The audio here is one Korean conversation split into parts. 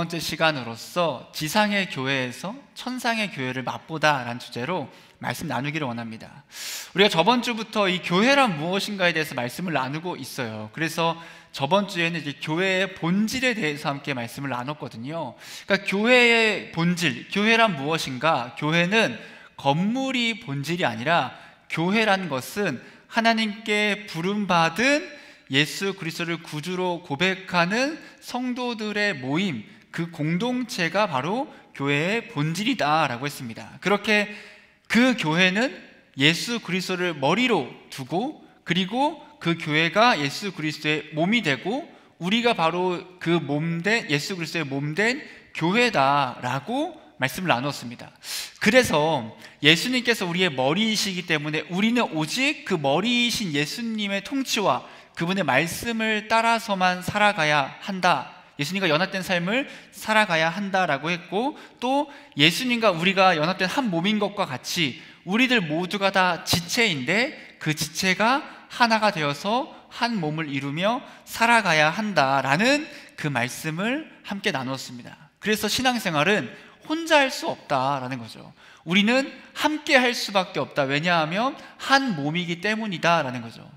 번째 시간으로서 지상의 교회에서 천상의 교회를 맛보다라는 주제로 말씀 나누기를 원합니다. 우리가 저번 주부터 이 교회란 무엇인가에 대해서 말씀을 나누고 있어요. 그래서 저번 주에는 이제 교회의 본질에 대해서 함께 말씀을 나눴거든요. 그러니까 교회의 본질, 교회란 무엇인가? 교회는 건물이 본질이 아니라 교회란 것은 하나님께 부름받은 예수 그리스도를 구주로 고백하는 성도들의 모임, 그 공동체가 바로 교회의 본질이다라고 했습니다. 그렇게 그 교회는 예수 그리스도를 머리로 두고, 그리고 그 교회가 예수 그리스도의 몸이 되고 우리가 바로 그 몸된 예수 그리스도의 몸된 교회다라고 말씀을 나눴습니다. 그래서 예수님께서 우리의 머리이시기 때문에 우리는 오직 그 머리이신 예수님의 통치와 그분의 말씀을 따라서만 살아가야 한다, 예수님과 연합된 삶을 살아가야 한다라고 했고, 또 예수님과 우리가 연합된 한 몸인 것과 같이 우리들 모두가 다 지체인데 그 지체가 하나가 되어서 한 몸을 이루며 살아가야 한다라는 그 말씀을 함께 나눴습니다. 그래서 신앙생활은 혼자 할 수 없다라는 거죠. 우리는 함께 할 수밖에 없다. 왜냐하면 한 몸이기 때문이다라는 거죠.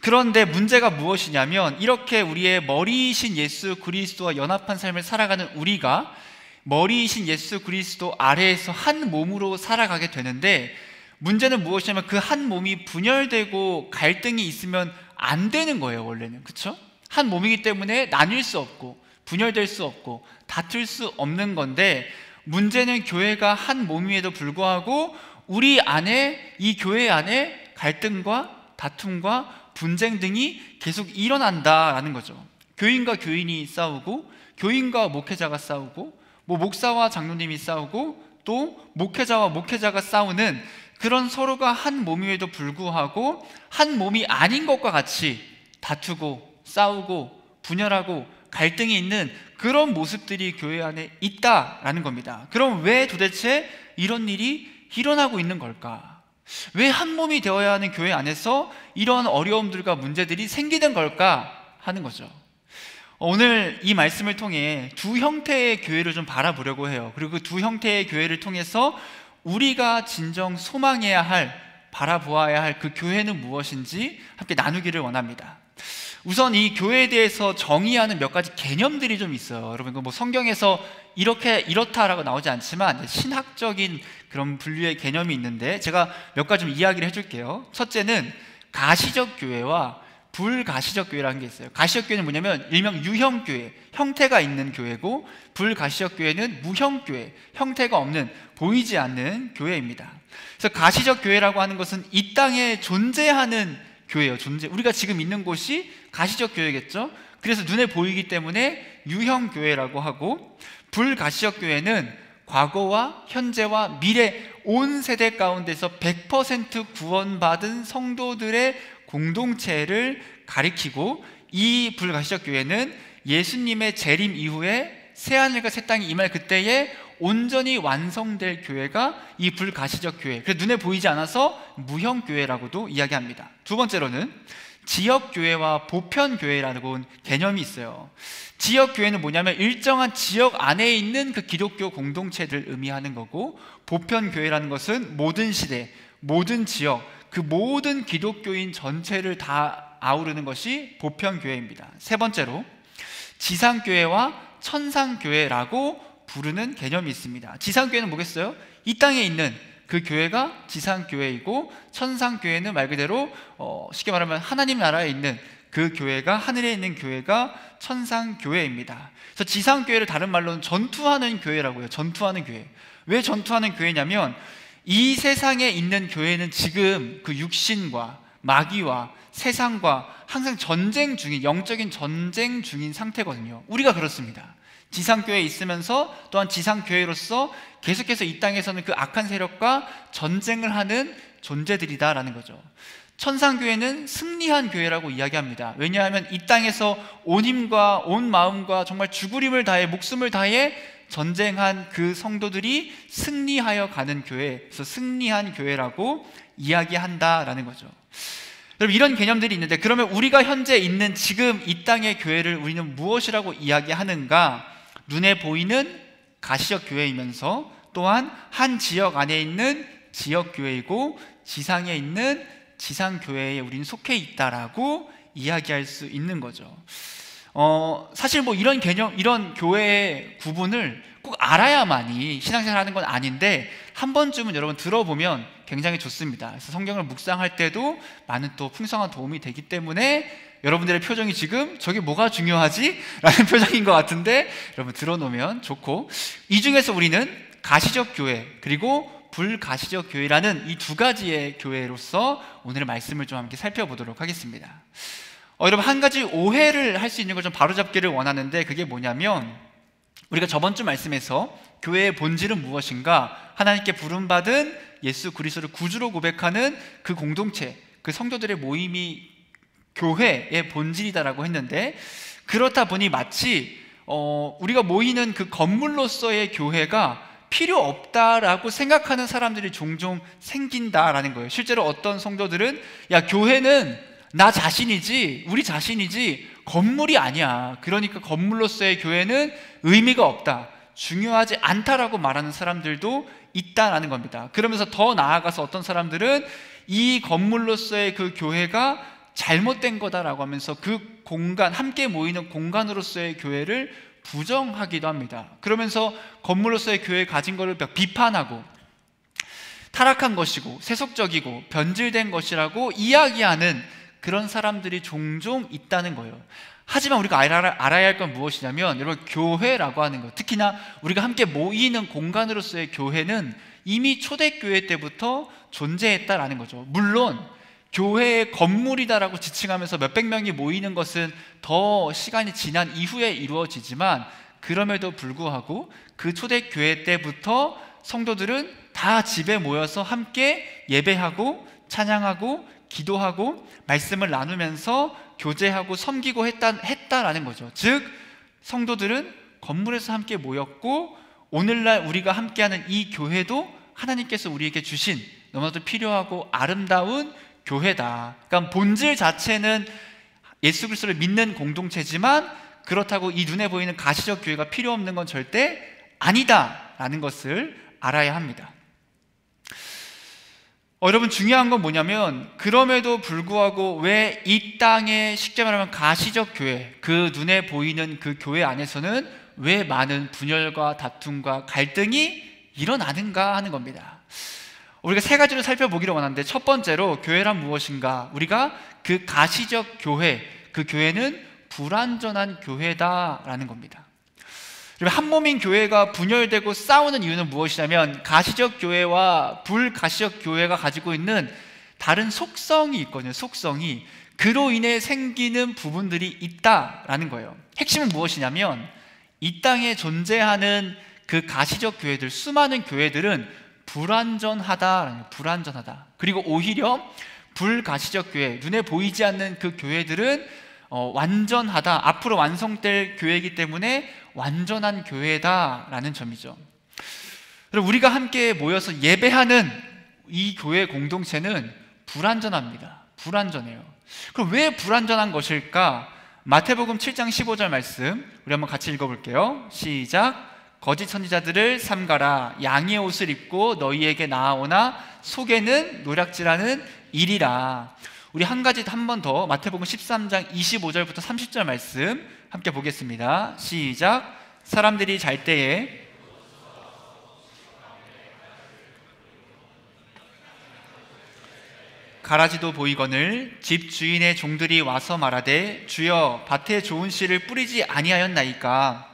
그런데 문제가 무엇이냐면, 이렇게 우리의 머리이신 예수 그리스도와 연합한 삶을 살아가는 우리가 머리이신 예수 그리스도 아래에서 한 몸으로 살아가게 되는데, 문제는 무엇이냐면 그 한 몸이 분열되고 갈등이 있으면 안 되는 거예요. 원래는, 그렇죠? 한 몸이기 때문에 나뉠 수 없고 분열될 수 없고 다툴 수 없는 건데, 문제는 교회가 한 몸임에도 불구하고 우리 안에, 이 교회 안에 갈등과 다툼과 분쟁 등이 계속 일어난다라는 거죠. 교인과 교인이 싸우고, 교인과 목회자가 싸우고, 목사와 장로님이 싸우고, 또 목회자와 목회자가 싸우는 그런 서로가 한 몸임에도 불구하고 한 몸이 아닌 것과 같이 다투고 싸우고 분열하고 갈등이 있는 그런 모습들이 교회 안에 있다라는 겁니다. 그럼 왜 도대체 이런 일이 일어나고 있는 걸까? 왜 한 몸이 되어야 하는 교회 안에서 이런 어려움들과 문제들이 생기는 걸까 하는 거죠. 오늘 이 말씀을 통해 두 형태의 교회를 좀 바라보려고 해요. 그리고 그 두 형태의 교회를 통해서 우리가 진정 소망해야 할, 바라보아야 할 그 교회는 무엇인지 함께 나누기를 원합니다. 우선 이 교회에 대해서 정의하는 몇 가지 개념들이 좀 있어요. 여러분, 성경에서 이렇다라고 나오지 않지만 신학적인 그런 분류의 개념이 있는데, 제가 몇 가지 좀 이야기를 해줄게요. 첫째는 가시적 교회와 불가시적 교회라는 게 있어요. 가시적 교회는 뭐냐면 일명 유형교회, 형태가 있는 교회고, 불가시적 교회는 무형교회, 형태가 없는, 보이지 않는 교회입니다. 그래서 가시적 교회라고 하는 것은 이 땅에 존재하는 교회예요. 우리가 지금 있는 곳이 가시적 교회겠죠. 그래서 눈에 보이기 때문에 유형교회라고 하고, 불가시적 교회는 과거와 현재와 미래 온 세대 가운데서 100% 구원받은 성도들의 공동체를 가리키고, 이 불가시적 교회는 예수님의 재림 이후에 새하늘과 새 땅이 임할 그때에 온전히 완성될 교회가 이 불가시적 교회, 그래서 눈에 보이지 않아서 무형교회라고도 이야기합니다. 두 번째로는 지역교회와 보편교회라는 개념이 있어요. 지역교회는 뭐냐면 일정한 지역 안에 있는 그 기독교 공동체를 의미하는 거고, 보편교회라는 것은 모든 시대, 모든 지역, 그 모든 기독교인 전체를 다 아우르는 것이 보편교회입니다. 세 번째로 지상교회와 천상교회라고 부르는 개념이 있습니다. 지상교회는 뭐겠어요? 이 땅에 있는 그 교회가 지상교회이고, 천상교회는 말 그대로 쉽게 말하면 하나님 나라에 있는 그 교회가, 하늘에 있는 교회가 천상교회입니다. 그래서 지상교회를 다른 말로는 전투하는 교회라고 해요. 전투하는 교회. 왜 전투하는 교회냐면 이 세상에 있는 교회는 지금 그 육신과 마귀와 세상과 항상 전쟁 중인, 영적인 전쟁 중인 상태거든요. 우리가 그렇습니다. 지상교회에 있으면서 또한 지상교회로서 계속해서 이 땅에서는 그 악한 세력과 전쟁을 하는 존재들이다라는 거죠. 천상교회는 승리한 교회라고 이야기합니다. 왜냐하면 이 땅에서 온 힘과 온 마음과 정말 죽으림을 다해 목숨을 다해 전쟁한 그 성도들이 승리하여 가는 교회, 그래서 승리한 교회라고 이야기한다라는 거죠. 여러분, 이런 개념들이 있는데, 그러면 우리가 현재 있는 지금 이 땅의 교회를 우리는 무엇이라고 이야기하는가? 눈에 보이는 가시적 교회이면서 또한 한 지역 안에 있는 지역 교회이고 지상에 있는 지상 교회에 우리는 속해 있다라고 이야기할 수 있는 거죠. 사실 뭐 이런 개념, 이런 교회의 구분을 꼭 알아야만이 신앙생활하는 건 아닌데 한 번쯤은 여러분 들어보면 굉장히 좋습니다. 그래서 성경을 묵상할 때도 많은 또 풍성한 도움이 되기 때문에 여러분들의 표정이 지금 저게 뭐가 중요하지? 라는 표정인 것 같은데 여러분 들어놓으면 좋고, 이 중에서 우리는 가시적 교회 그리고 불가시적 교회라는 이 두 가지의 교회로서 오늘의 말씀을 좀 함께 살펴보도록 하겠습니다. 여러분, 한 가지 오해를 할 수 있는 걸 좀 바로잡기를 원하는데, 그게 뭐냐면 우리가 저번 주 말씀에서 교회의 본질은 무엇인가, 하나님께 부름받은 예수 그리스도를 구주로 고백하는 그 공동체, 그 성도들의 모임이 교회의 본질이다라고 했는데, 그렇다 보니 마치 우리가 모이는 그 건물로서의 교회가 필요 없다라고 생각하는 사람들이 종종 생긴다라는 거예요. 실제로 어떤 성도들은 야, 교회는 나 자신이지, 우리 자신이지 건물이 아니야, 그러니까 건물로서의 교회는 의미가 없다, 중요하지 않다라고 말하는 사람들도 있다라는 겁니다. 그러면서 더 나아가서 어떤 사람들은 이 건물로서의 그 교회가 잘못된 거다라고 하면서 그 공간, 함께 모이는 공간으로서의 교회를 부정하기도 합니다. 그러면서 건물로서의 교회에 가진 것을 비판하고 타락한 것이고 세속적이고 변질된 것이라고 이야기하는 그런 사람들이 종종 있다는 거예요. 하지만 우리가 알아야 할 건 무엇이냐면, 여러분, 교회라고 하는 것, 특히나 우리가 함께 모이는 공간으로서의 교회는 이미 초대교회 때부터 존재했다라는 거죠. 물론 교회의 건물이다라고 지칭하면서 몇백 명이 모이는 것은 더 시간이 지난 이후에 이루어지지만, 그럼에도 불구하고 그 초대교회 때부터 성도들은 다 집에 모여서 함께 예배하고 찬양하고 기도하고 말씀을 나누면서 교제하고 섬기고 했다라는 거죠. 즉 성도들은 건물에서 함께 모였고, 오늘날 우리가 함께하는 이 교회도 하나님께서 우리에게 주신 너무나도 필요하고 아름다운 교회다. 그러니까 본질 자체는 예수 그리스도를 믿는 공동체지만, 그렇다고 이 눈에 보이는 가시적 교회가 필요 없는 건 절대 아니다라는 것을 알아야 합니다. 여러분, 중요한 건 뭐냐면, 그럼에도 불구하고 왜 이 땅에 쉽게 말하면 가시적 교회, 그 눈에 보이는 그 교회 안에서는 왜 많은 분열과 다툼과 갈등이 일어나는가 하는 겁니다. 우리가 세 가지를 살펴보기를 원하는데, 첫 번째로 교회란 무엇인가? 우리가 그 가시적 교회, 그 교회는 불완전한 교회다라는 겁니다. 한 몸인 교회가 분열되고 싸우는 이유는 무엇이냐면, 가시적 교회와 불가시적 교회가 가지고 있는 다른 속성이 있거든요. 속성이. 그로 인해 생기는 부분들이 있다라는 거예요. 핵심은 무엇이냐면, 이 땅에 존재하는 그 가시적 교회들, 수많은 교회들은 불완전하다. 그리고 오히려 불가시적 교회, 눈에 보이지 않는 그 교회들은 완전하다, 앞으로 완성될 교회이기 때문에 완전한 교회다라는 점이죠. 우리가 함께 모여서 예배하는 이 교회 공동체는 불완전합니다. 불완전해요. 그럼 왜 불완전한 것일까? 마태복음 7장 15절 말씀 우리 한번 같이 읽어볼게요. 시작. 거짓 선지자들을 삼가라. 양의 옷을 입고 너희에게 나아오나 속에는 노략질하는 일이라. 우리 한 번 더 마태복음 13장 25절부터 30절 말씀 함께 보겠습니다. 시작. 사람들이 잘 때에 가라지도 보이거늘 집 주인의 종들이 와서 말하되, 주여 밭에 좋은 씨를 뿌리지 아니하였나이까?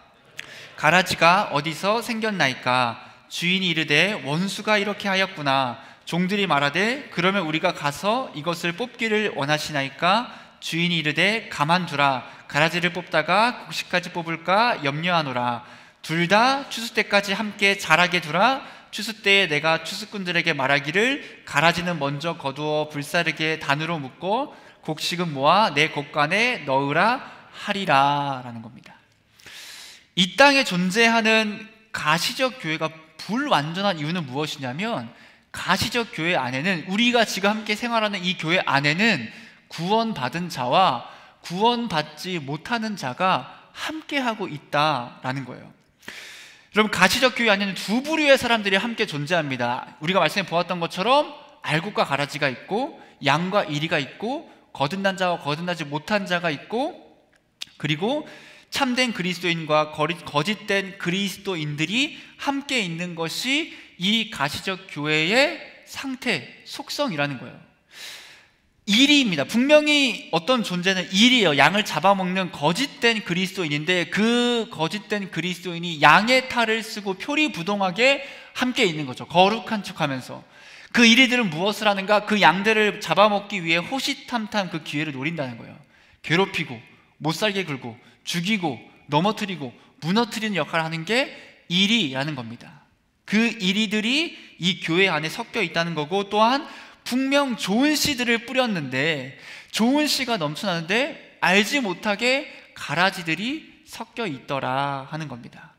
가라지가 어디서 생겼나이까? 주인이 이르되, 원수가 이렇게 하였구나. 종들이 말하되, 그러면 우리가 가서 이것을 뽑기를 원하시나이까? 주인이 이르되, 가만두라. 가라지를 뽑다가 곡식까지 뽑을까 염려하노라. 둘 다 추수 때까지 함께 자라게 두라. 추수 때에 내가 추수꾼들에게 말하기를, 가라지는 먼저 거두어 불사르게 단으로 묶고 곡식은 모아 내 곡간에 넣으라 하리라 라는 겁니다. 이 땅에 존재하는 가시적 교회가 불완전한 이유는 무엇이냐면, 가시적 교회 안에는, 우리가 지금 함께 생활하는 이 교회 안에는 구원받은 자와 구원받지 못하는 자가 함께하고 있다라는 거예요. 여러분, 가시적 교회 안에는 두 부류의 사람들이 함께 존재합니다. 우리가 말씀해 보았던 것처럼 알곡과 가라지가 있고, 양과 이리가 있고, 거듭난 자와 거듭나지 못한 자가 있고, 그리고 참된 그리스도인과 거짓된 그리스도인들이 함께 있는 것이 이 가시적 교회의 상태, 속성이라는 거예요. 이리입니다. 분명히 어떤 존재는 이리예요. 양을 잡아먹는 거짓된 그리스도인인데, 그 거짓된 그리스도인이 양의 탈을 쓰고 표리부동하게 함께 있는 거죠. 거룩한 척하면서. 그 이리들은 무엇을 하는가? 그 양들을 잡아먹기 위해 호시탐탐 그 기회를 노린다는 거예요. 괴롭히고 못살게 굴고 죽이고 넘어뜨리고 무너뜨리는 역할을 하는 게 이리라는 겁니다. 그 이리들이 이 교회 안에 섞여 있다는 거고, 또한 분명 좋은 씨들을 뿌렸는데, 좋은 씨가 넘쳐나는데 알지 못하게 가라지들이 섞여 있더라 하는 겁니다.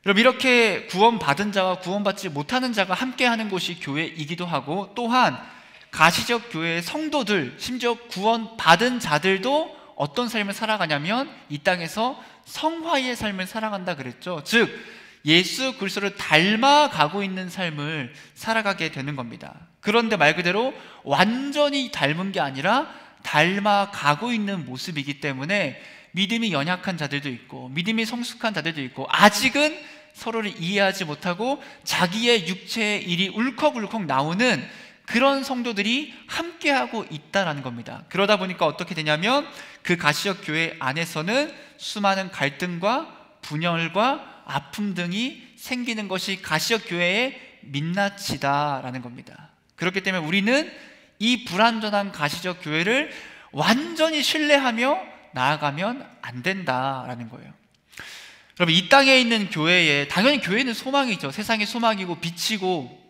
여러분, 이렇게 구원받은 자와 구원받지 못하는 자가 함께하는 곳이 교회이기도 하고, 또한 가시적 교회의 성도들, 심지어 구원받은 자들도 어떤 삶을 살아가냐면 이 땅에서 성화의 삶을 살아간다 그랬죠. 즉 예수 그리스도를 닮아가고 있는 삶을 살아가게 되는 겁니다. 그런데 말 그대로 완전히 닮은 게 아니라 닮아가고 있는 모습이기 때문에 믿음이 연약한 자들도 있고 믿음이 성숙한 자들도 있고, 아직은 서로를 이해하지 못하고 자기의 육체의 일이 울컥울컥 나오는 그런 성도들이 함께하고 있다는 겁니다. 그러다 보니까 어떻게 되냐면 그 가시적 교회 안에서는 수많은 갈등과 분열과 아픔 등이 생기는 것이 가시적 교회의 민낯이다라는 겁니다. 그렇기 때문에 우리는 이 불완전한 가시적 교회를 완전히 신뢰하며 나아가면 안 된다라는 거예요. 여러분, 이 땅에 있는 교회에, 당연히 교회는 소망이죠. 세상의 소망이고 빛이고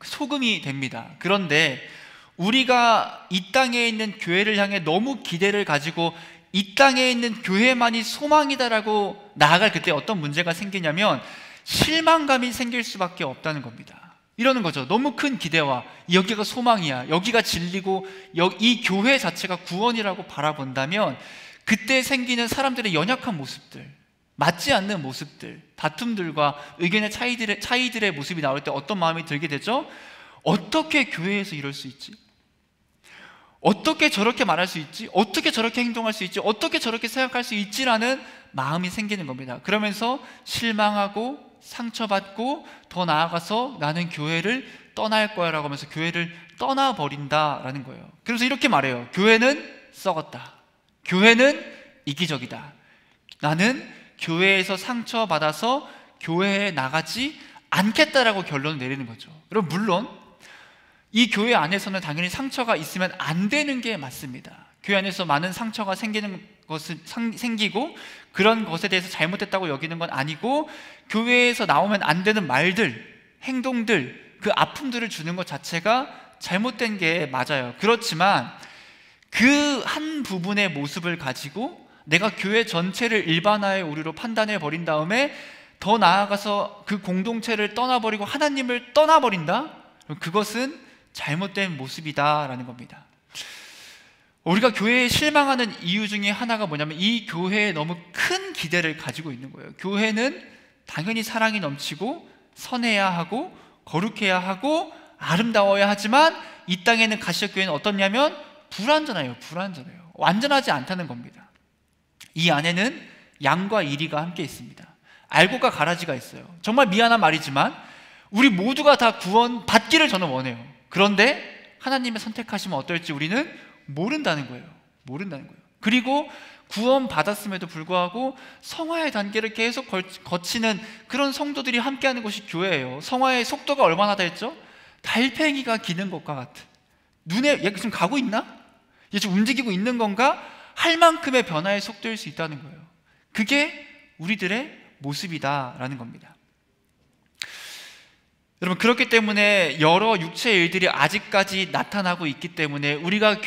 소금이 됩니다. 그런데 우리가 이 땅에 있는 교회를 향해 너무 기대를 가지고 이 땅에 있는 교회만이 소망이다라고 나아갈 그때 어떤 문제가 생기냐면 실망감이 생길 수밖에 없다는 겁니다. 이러는 거죠. 너무 큰 기대와 여기가 소망이야, 여기가 진리고 이 교회 자체가 구원이라고 바라본다면 그때 생기는 사람들의 연약한 모습들, 맞지 않는 모습들, 다툼들과 의견의 차이들의 모습이 나올 때 어떤 마음이 들게 되죠? 어떻게 교회에서 이럴 수 있지? 어떻게 저렇게 말할 수 있지? 어떻게 저렇게 행동할 수 있지? 어떻게 저렇게 생각할 수 있지라는 마음이 생기는 겁니다. 그러면서 실망하고 상처받고 더 나아가서 나는 교회를 떠날 거야 라고 하면서 교회를 떠나버린다라는 거예요. 그래서 이렇게 말해요. 교회는 썩었다. 교회는 이기적이다. 나는 교회에서 상처받아서 교회에 나가지 않겠다라고 결론을 내리는 거죠. 여러분, 물론 이 교회 안에서는 당연히 상처가 있으면 안 되는 게 맞습니다. 교회 안에서 많은 상처가 생기고 그런 것에 대해서 잘못됐다고 여기는 건 아니고, 교회에서 나오면 안 되는 말들, 행동들, 그 아픔들을 주는 것 자체가 잘못된 게 맞아요. 그렇지만 그 한 부분의 모습을 가지고 내가 교회 전체를 일반화의 오류로 판단해 버린 다음에 더 나아가서 그 공동체를 떠나버리고 하나님을 떠나버린다? 그것은 잘못된 모습이다라는 겁니다. 우리가 교회에 실망하는 이유 중에 하나가 뭐냐면 이 교회에 너무 큰 기대를 가지고 있는 거예요. 교회는 당연히 사랑이 넘치고 선해야 하고 거룩해야 하고 아름다워야 하지만 이 땅에는 가시적 교회는 어떻냐면 불완전해요. 완전하지 않다는 겁니다. 이 안에는 양과 이리가 함께 있습니다. 알곡과 가라지가 있어요. 정말 미안한 말이지만 우리 모두가 다 구원 받기를 저는 원해요. 그런데 하나님의 선택하시면 어떨지 우리는 모른다는 거예요. 그리고 구원 받았음에도 불구하고 성화의 단계를 계속 거치는 그런 성도들이 함께하는 곳이 교회예요. 성화의 속도가 얼마나 됐죠? 달팽이가 기는 것과 같은, 눈에 얘 지금 가고 있나? 얘 지금 움직이고 있는 건가? 할 만큼의 변화의 속도일 수 있다는 거예요. 그게 우리들의 모습이다라는 겁니다. 여러분, 그렇기 때문에 여러 육체의 일들이 아직까지 나타나고 있기 때문에 우리가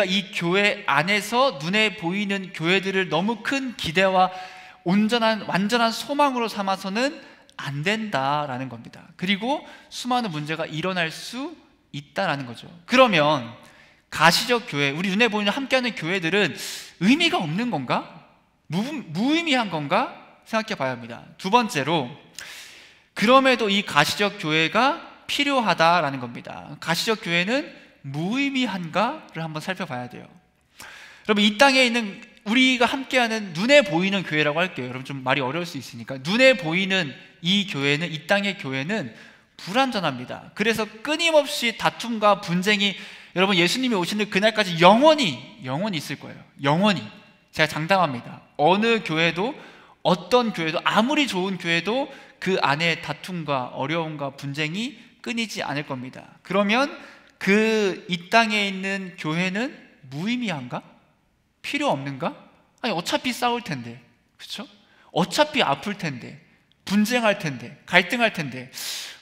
이 교회 안에서 눈에 보이는 교회들을 너무 큰 기대와 완전한 소망으로 삼아서는 안 된다라는 겁니다. 그리고 수많은 문제가 일어날 수 있다라는 거죠. 그러면 가시적 교회, 우리 눈에 보이는 함께하는 교회들은 의미가 없는 건가? 무의미한 건가? 생각해 봐야 합니다. 두 번째로, 그럼에도 이 가시적 교회가 필요하다라는 겁니다. 가시적 교회는 무의미한가를 한번 살펴봐야 돼요. 여러분, 이 땅에 있는 우리가 함께하는 눈에 보이는 교회라고 할게요. 여러분, 좀 말이 어려울 수 있으니까. 눈에 보이는 이 교회는, 이 땅의 교회는 불완전합니다. 그래서 끊임없이 다툼과 분쟁이, 여러분, 예수님이 오시는 그날까지 영원히 있을 거예요. 영원히. 제가 장담합니다. 어느 교회도, 어떤 교회도, 아무리 좋은 교회도 그 안에 다툼과 어려움과 분쟁이 끊이지 않을 겁니다. 그러면 이 땅에 있는 교회는 무의미한가? 필요 없는가? 아니, 어차피 싸울 텐데, 그렇죠? 어차피 아플 텐데, 분쟁할 텐데, 갈등할 텐데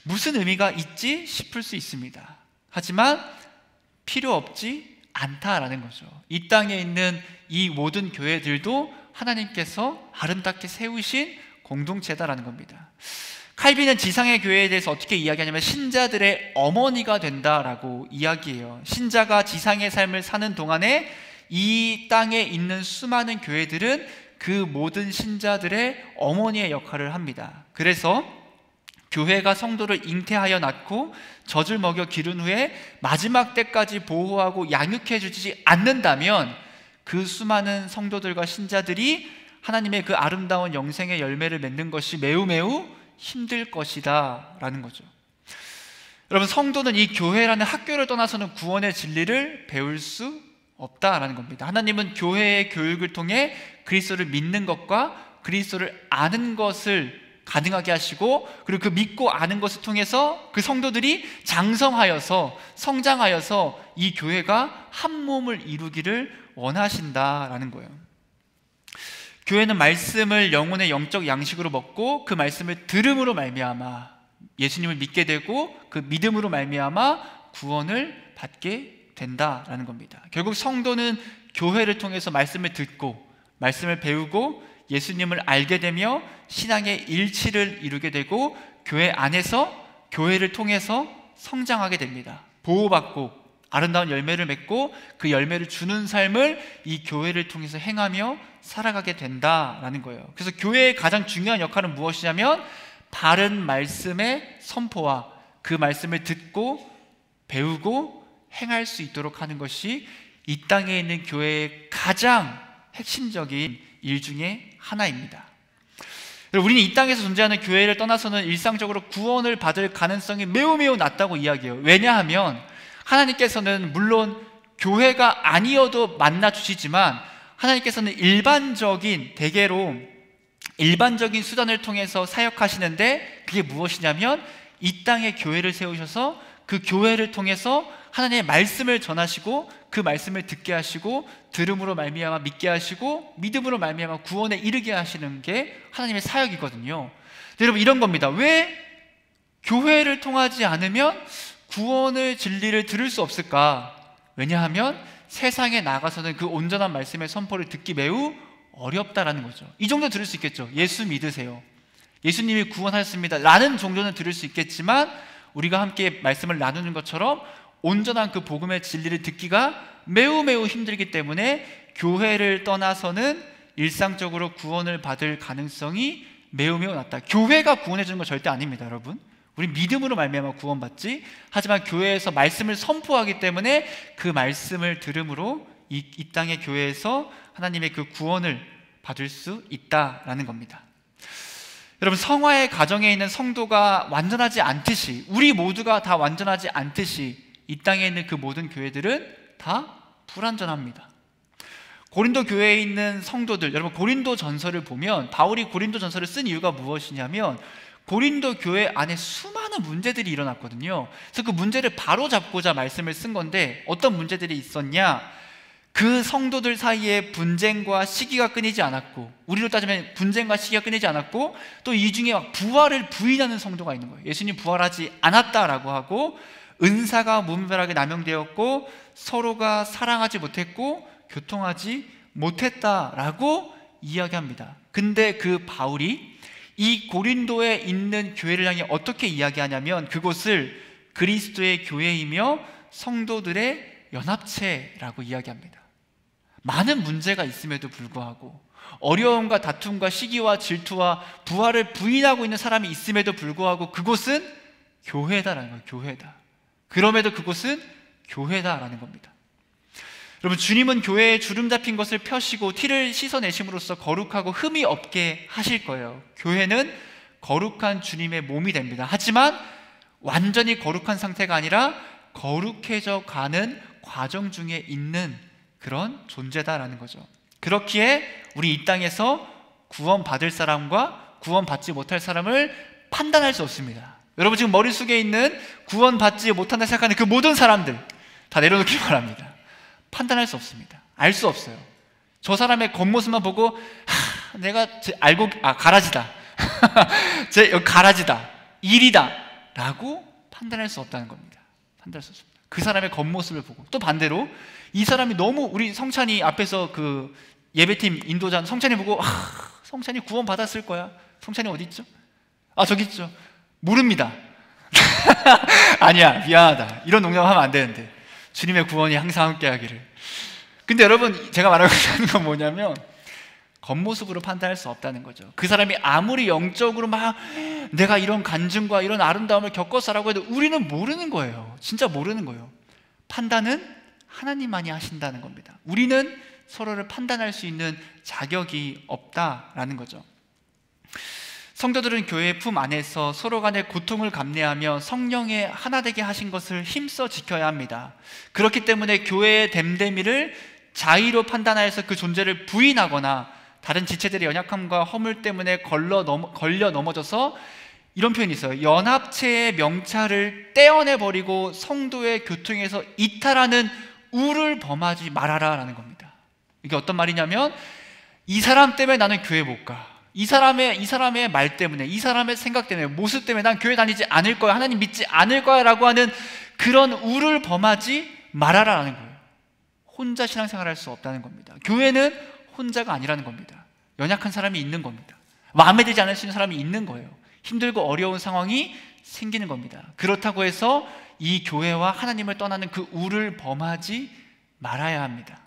무슨 의미가 있지 싶을 수 있습니다. 하지만 필요 없지 않다라는 거죠. 이 땅에 있는 이 모든 교회들도 하나님께서 아름답게 세우신 공동체다라는 겁니다. 칼빈은 지상의 교회에 대해서 어떻게 이야기하냐면 신자들의 어머니가 된다라고 이야기해요. 신자가 지상의 삶을 사는 동안에 이 땅에 있는 수많은 교회들은 그 모든 신자들의 어머니의 역할을 합니다. 그래서 교회가 성도를 잉태하여 낳고 젖을 먹여 기른 후에 마지막 때까지 보호하고 양육해 주지 않는다면 그 수많은 성도들과 신자들이 하나님의 그 아름다운 영생의 열매를 맺는 것이 매우 힘들 것이다 라는 거죠. 여러분, 성도는 이 교회라는 학교를 떠나서는 구원의 진리를 배울 수 없다라는 겁니다. 하나님은 교회의 교육을 통해 그리스도를 믿는 것과 그리스도를 아는 것을 가능하게 하시고, 그리고 그 믿고 아는 것을 통해서 그 성도들이 장성하여서 성장하여서 이 교회가 한 몸을 이루기를 원하신다라는 거예요. 교회는 말씀을 영혼의 영적 양식으로 먹고 그 말씀을 들음으로 말미암아 예수님을 믿게 되고 그 믿음으로 말미암아 구원을 받게 된다라는 겁니다. 결국 성도는 교회를 통해서 말씀을 듣고 말씀을 배우고 예수님을 알게 되며 신앙의 일치를 이루게 되고 교회 안에서 교회를 통해서 성장하게 됩니다. 보호받고 아름다운 열매를 맺고 그 열매를 주는 삶을 이 교회를 통해서 행하며 살아가게 된다라는 거예요. 그래서 교회의 가장 중요한 역할은 무엇이냐면 바른 말씀의 선포와 그 말씀을 듣고 배우고 행할 수 있도록 하는 것이 이 땅에 있는 교회의 가장 핵심적인 일 중에 하나입니다. 우리는 이 땅에서 존재하는 교회를 떠나서는 일상적으로 구원을 받을 가능성이 매우 낮다고 이야기해요. 왜냐하면 하나님께서는 물론 교회가 아니어도 만나 주시지만 하나님께서는 대개로 일반적인 수단을 통해서 사역하시는데, 그게 무엇이냐면 이 땅에 교회를 세우셔서 그 교회를 통해서 하나님의 말씀을 전하시고 그 말씀을 듣게 하시고 들음으로 말미암아 믿게 하시고 믿음으로 말미암아 구원에 이르게 하시는 게 하나님의 사역이거든요. 여러분, 이런 겁니다. 왜 교회를 통하지 않으면 구원의 진리를 들을 수 없을까? 왜냐하면 세상에 나가서는 그 온전한 말씀의 선포를 듣기 매우 어렵다라는 거죠. 이 정도 들을 수 있겠죠. 예수 믿으세요, 예수님이 구원하셨습니다 라는 정도는 들을 수 있겠지만 우리가 함께 말씀을 나누는 것처럼 온전한 그 복음의 진리를 듣기가 매우 힘들기 때문에 교회를 떠나서는 일상적으로 구원을 받을 가능성이 매우 낮다. 교회가 구원해 주는 건 절대 아닙니다, 여러분. 우리 믿음으로 말미암아 구원받지. 하지만 교회에서 말씀을 선포하기 때문에 그 말씀을 들음으로 이 땅의 교회에서 하나님의 그 구원을 받을 수 있다라는 겁니다. 여러분, 성화의 가정에 있는 성도가 완전하지 않듯이, 우리 모두가 다 완전하지 않듯이 이 땅에 있는 그 모든 교회들은 다 불완전합니다. 고린도 교회에 있는 성도들, 여러분, 고린도 전서를 보면 바울이 고린도 전서를 쓴 이유가 무엇이냐면 고린도 교회 안에 수많은 문제들이 일어났거든요. 그래서 그 문제를 바로잡고자 말씀을 쓴 건데, 어떤 문제들이 있었냐? 그 성도들 사이에 분쟁과 시기가 끊이지 않았고, 우리로 따지면 분쟁과 시기가 끊이지 않았고, 또 이 중에 막 부활을 부인하는 성도가 있는 거예요. 예수님 부활하지 않았다라고 하고, 은사가 무분별하게 남용되었고, 서로가 사랑하지 못했고 교통하지 못했다라고 이야기합니다. 근데 그 바울이 이 고린도에 있는 교회를 향해 어떻게 이야기하냐면 그곳을 그리스도의 교회이며 성도들의 연합체라고 이야기합니다. 많은 문제가 있음에도 불구하고, 어려움과 다툼과 시기와 질투와 부활을 부인하고 있는 사람이 있음에도 불구하고 그곳은 교회다라는 거예요. 교회다. 그럼에도 그곳은 교회다라는 겁니다. 여러분, 주님은 교회에 주름 잡힌 것을 펴시고 티를 씻어내심으로써 거룩하고 흠이 없게 하실 거예요. 교회는 거룩한 주님의 몸이 됩니다. 하지만 완전히 거룩한 상태가 아니라 거룩해져 가는 과정 중에 있는 그런 존재다라는 거죠. 그렇기에 우리 이 땅에서 구원받을 사람과 구원받지 못할 사람을 판단할 수 없습니다. 여러분, 지금 머릿속에 있는 구원받지 못한다 생각하는 그 모든 사람들 다 내려놓기 바랍니다. 판단할 수 없습니다. 알 수 없어요. 저 사람의 겉모습만 보고 내가 가라지다 제 가라지다, 일이다 라고 판단할 수 없다는 겁니다. 판단할 수 없습니다. 그 사람의 겉모습을 보고, 또 반대로 이 사람이 너무, 우리 성찬이 앞에서 그 예배팀 인도자 성찬이 보고 성찬이 구원 받았을 거야. 성찬이 어디 있죠? 저기 있죠. 모릅니다. 아니야, 미안하다, 이런 농담하면 안 되는데 주님의 구원이 항상 함께 하기를. 근데 여러분, 제가 말하고 있는 건 뭐냐면 겉모습으로 판단할 수 없다는 거죠. 그 사람이 아무리 영적으로 막 내가 이런 간증과 이런 아름다움을 겪었어라고 해도 우리는 모르는 거예요. 진짜 모르는 거예요. 판단은 하나님만이 하신다는 겁니다. 우리는 서로를 판단할 수 있는 자격이 없다라는 거죠. 성도들은 교회의 품 안에서 서로 간의 고통을 감내하며 성령의 하나 되게 하신 것을 힘써 지켜야 합니다. 그렇기 때문에 교회의 됨됨이를 자의로 판단하여서 그 존재를 부인하거나 다른 지체들의 연약함과 허물 때문에 걸려 넘어져서, 이런 표현이 있어요. 연합체의 명찰을 떼어내버리고 성도의 교통에서 이탈하는 우를 범하지 말아라 라는 겁니다. 이게 어떤 말이냐면, 이 사람 때문에 나는 교회 못 가, 이 사람의 말 때문에, 이 사람의 생각 때문에, 모습 때문에 난 교회 다니지 않을 거야, 하나님 믿지 않을 거야 라고 하는 그런 우를 범하지 말아라 라는 거예요. 혼자 신앙생활을 할 수 없다는 겁니다. 교회는 혼자가 아니라는 겁니다. 연약한 사람이 있는 겁니다. 마음에 들지 않을 수 있는 사람이 있는 거예요. 힘들고 어려운 상황이 생기는 겁니다. 그렇다고 해서 이 교회와 하나님을 떠나는 그 우를 범하지 말아야 합니다.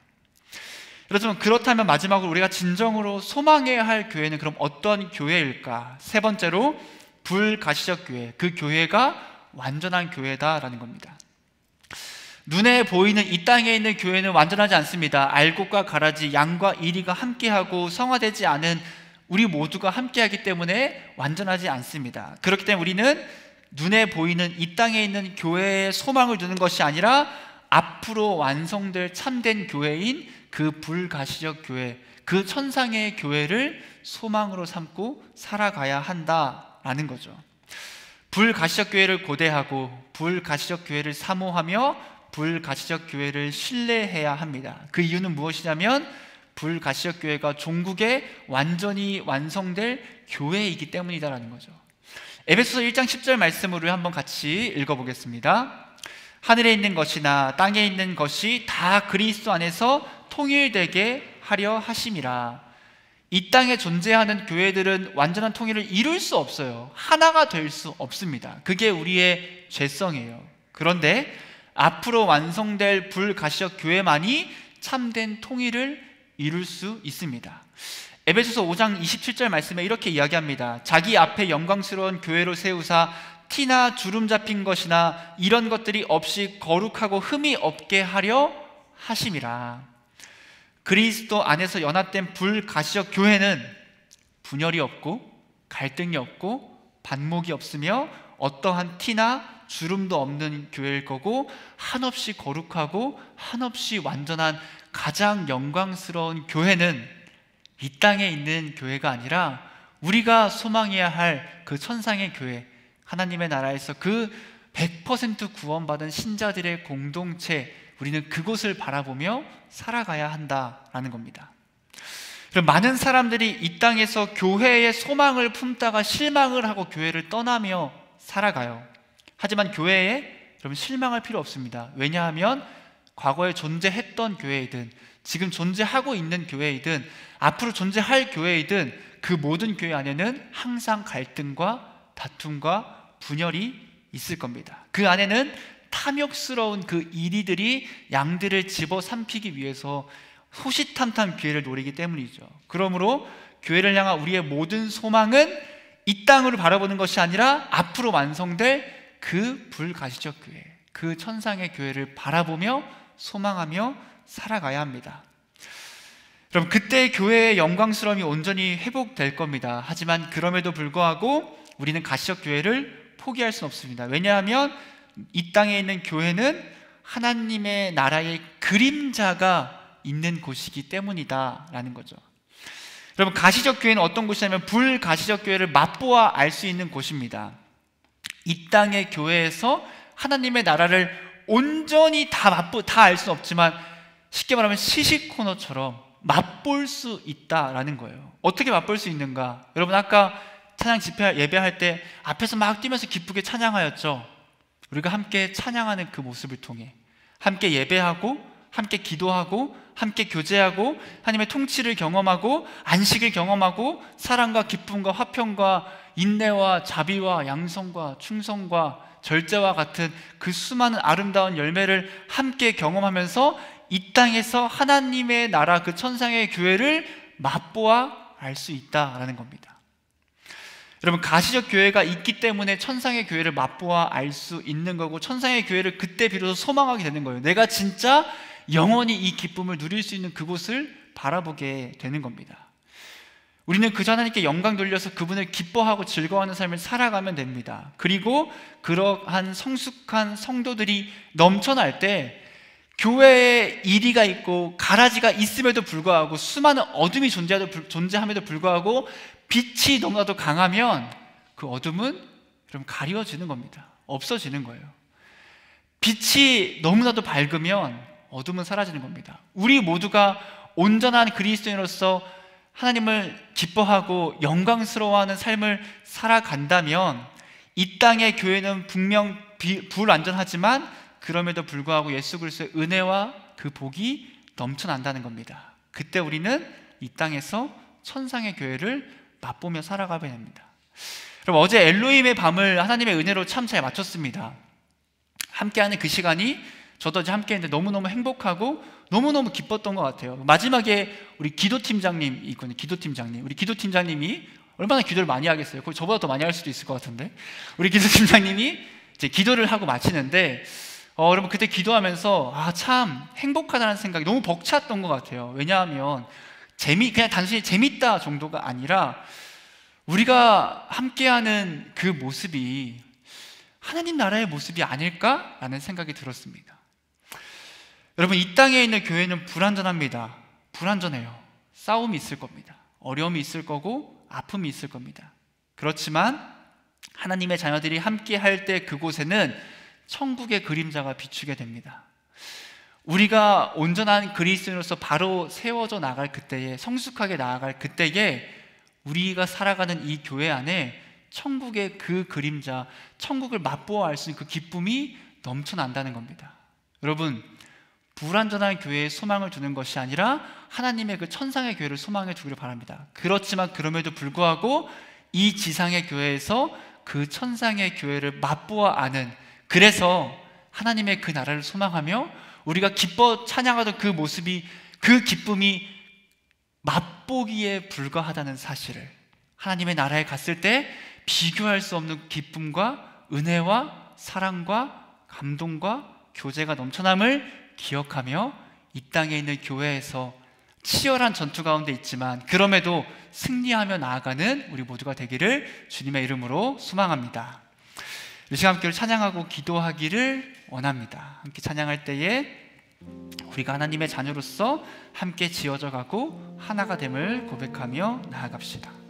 여러분, 그렇다면 마지막으로 우리가 진정으로 소망해야 할 교회는 그럼 어떤 교회일까? 세 번째로 불가시적 교회, 그 교회가 완전한 교회다라는 겁니다. 눈에 보이는 이 땅에 있는 교회는 완전하지 않습니다. 알곡과 가라지, 양과 이리가 함께하고 성화되지 않은 우리 모두가 함께하기 때문에 완전하지 않습니다. 그렇기 때문에 우리는 눈에 보이는 이 땅에 있는 교회에 소망을 두는 것이 아니라 앞으로 완성될 참된 교회인 그 불가시적 교회, 그 천상의 교회를 소망으로 삼고 살아가야 한다라는 거죠. 불가시적 교회를 고대하고 불가시적 교회를 사모하며 불가시적 교회를 신뢰해야 합니다. 그 이유는 무엇이냐면 불가시적 교회가 종국에 완전히 완성될 교회이기 때문이다라는 거죠. 에베소서 1장 10절 말씀으로 한번 같이 읽어보겠습니다. 하늘에 있는 것이나 땅에 있는 것이 다 그리스도 안에서 통일되게 하려 하심이라. 이 땅에 존재하는 교회들은 완전한 통일을 이룰 수 없어요. 하나가 될 수 없습니다. 그게 우리의 죄성이에요. 그런데 앞으로 완성될 불가시적 교회만이 참된 통일을 이룰 수 있습니다. 에베소서 5장 27절 말씀에 이렇게 이야기합니다. 자기 앞에 영광스러운 교회로 세우사 티나 주름 잡힌 것이나 이런 것들이 없이 거룩하고 흠이 없게 하려 하심이라. 그리스도 안에서 연합된 불가시적 교회는 분열이 없고 갈등이 없고 반목이 없으며 어떠한 티나 주름도 없는 교회일 거고, 한없이 거룩하고 한없이 완전한 가장 영광스러운 교회는 이 땅에 있는 교회가 아니라 우리가 소망해야 할 그 천상의 교회, 하나님의 나라에서 그 100% 구원받은 신자들의 공동체, 우리는 그곳을 바라보며 살아가야 한다라는 겁니다. 많은 사람들이 이 땅에서 교회의 소망을 품다가 실망을 하고 교회를 떠나며 살아가요. 하지만 교회에 여러분 실망할 필요 없습니다. 왜냐하면 과거에 존재했던 교회이든 지금 존재하고 있는 교회이든 앞으로 존재할 교회이든 그 모든 교회 안에는 항상 갈등과 다툼과 분열이 있을 겁니다. 그 안에는 탐욕스러운 그 이리들이 양들을 집어삼키기 위해서 호시탐탐 교회를 노리기 때문이죠. 그러므로 교회를 향한 우리의 모든 소망은 이 땅으로 바라보는 것이 아니라 앞으로 완성될 그 불가시적 교회, 그 천상의 교회를 바라보며 소망하며 살아가야 합니다. 그럼 그때 교회의 영광스러움이 온전히 회복될 겁니다. 하지만 그럼에도 불구하고 우리는 가시적 교회를 포기할 수는 없습니다. 왜냐하면 이 땅에 있는 교회는 하나님의 나라의 그림자가 있는 곳이기 때문이다 라는 거죠. 여러분, 가시적 교회는 어떤 곳이냐면 불가시적 교회를 맛보아 알 수 있는 곳입니다. 이 땅의 교회에서 하나님의 나라를 온전히 다 알 수는 없지만 쉽게 말하면 시시코너처럼 맛볼 수 있다라는 거예요. 어떻게 맛볼 수 있는가? 여러분, 아까 찬양 집회 예배할 때 앞에서 막 뛰면서 기쁘게 찬양하였죠. 우리가 함께 찬양하는 그 모습을 통해 함께 예배하고 함께 기도하고 함께 교제하고 하나님의 통치를 경험하고 안식을 경험하고 사랑과 기쁨과 화평과 인내와 자비와 양성과 충성과 절제와 같은 그 수많은 아름다운 열매를 함께 경험하면서 이 땅에서 하나님의 나라 그 천상의 교회를 맛보아 알 수 있다라는 겁니다. 여러분, 가시적 교회가 있기 때문에 천상의 교회를 맛보아 알 수 있는 거고 천상의 교회를 그때 비로소 소망하게 되는 거예요. 내가 진짜 영원히 이 기쁨을 누릴 수 있는 그곳을 바라보게 되는 겁니다. 우리는 그저 하나님께 영광 돌려서 그분을 기뻐하고 즐거워하는 삶을 살아가면 됩니다. 그리고 그러한 성숙한 성도들이 넘쳐날 때 교회에 이리가 있고 가라지가 있음에도 불구하고 수많은 어둠이 존재함에도 불구하고 빛이 너무나도 강하면 그 어둠은 그럼 가리워지는 겁니다. 없어지는 거예요. 빛이 너무나도 밝으면 어둠은 사라지는 겁니다. 우리 모두가 온전한 그리스도인으로서 하나님을 기뻐하고 영광스러워하는 삶을 살아간다면 이 땅의 교회는 분명 불완전하지만 그럼에도 불구하고 예수 그리스도의 은혜와 그 복이 넘쳐난다는 겁니다. 그때 우리는 이 땅에서 천상의 교회를 맛보며 살아가야 합니다. 그럼 어제 엘로힘의 밤을 하나님의 은혜로 참 잘 마쳤습니다. 함께하는 그 시간이 저도 어제 함께했는데 너무너무 행복하고 너무너무 기뻤던 것 같아요. 마지막에 우리 기도팀장님 있거든요. 기도팀장님, 우리 기도팀장님이 얼마나 기도를 많이 하겠어요. 거의 저보다 더 많이 할 수도 있을 것 같은데 우리 기도팀장님이 이제 기도를 하고 마치는데 여러분, 그때 기도하면서 참 행복하다는 생각이 너무 벅찼던 것 같아요. 왜냐하면 그냥 단순히 재밌다 정도가 아니라 우리가 함께하는 그 모습이 하나님 나라의 모습이 아닐까라는 생각이 들었습니다. 여러분, 이 땅에 있는 교회는 불완전합니다. 불완전해요. 싸움이 있을 겁니다. 어려움이 있을 거고 아픔이 있을 겁니다. 그렇지만 하나님의 자녀들이 함께 할 때 그곳에는 천국의 그림자가 비추게 됩니다. 우리가 온전한 그리스도인으로서 바로 세워져 나갈 그때에, 성숙하게 나아갈 그때에 우리가 살아가는 이 교회 안에 천국의 그 그림자, 천국을 맛보아 알 수 있는 그 기쁨이 넘쳐난다는 겁니다. 여러분, 불완전한 교회에 소망을 두는 것이 아니라 하나님의 그 천상의 교회를 소망해 두기를 바랍니다. 그렇지만 그럼에도 불구하고 이 지상의 교회에서 그 천상의 교회를 맛보아 아는, 그래서 하나님의 그 나라를 소망하며 우리가 기뻐 찬양하던 그 모습이, 그 기쁨이 맛보기에 불과하다는 사실을, 하나님의 나라에 갔을 때 비교할 수 없는 기쁨과 은혜와 사랑과 감동과 교제가 넘쳐남을 기억하며 이 땅에 있는 교회에서 치열한 전투 가운데 있지만 그럼에도 승리하며 나아가는 우리 모두가 되기를 주님의 이름으로 소망합니다. 이 시간 함께 찬양하고 기도하기를 원합니다. 함께 찬양할 때에 우리가 하나님의 자녀로서 함께 지어져 가고 하나가 됨을 고백하며 나아갑시다.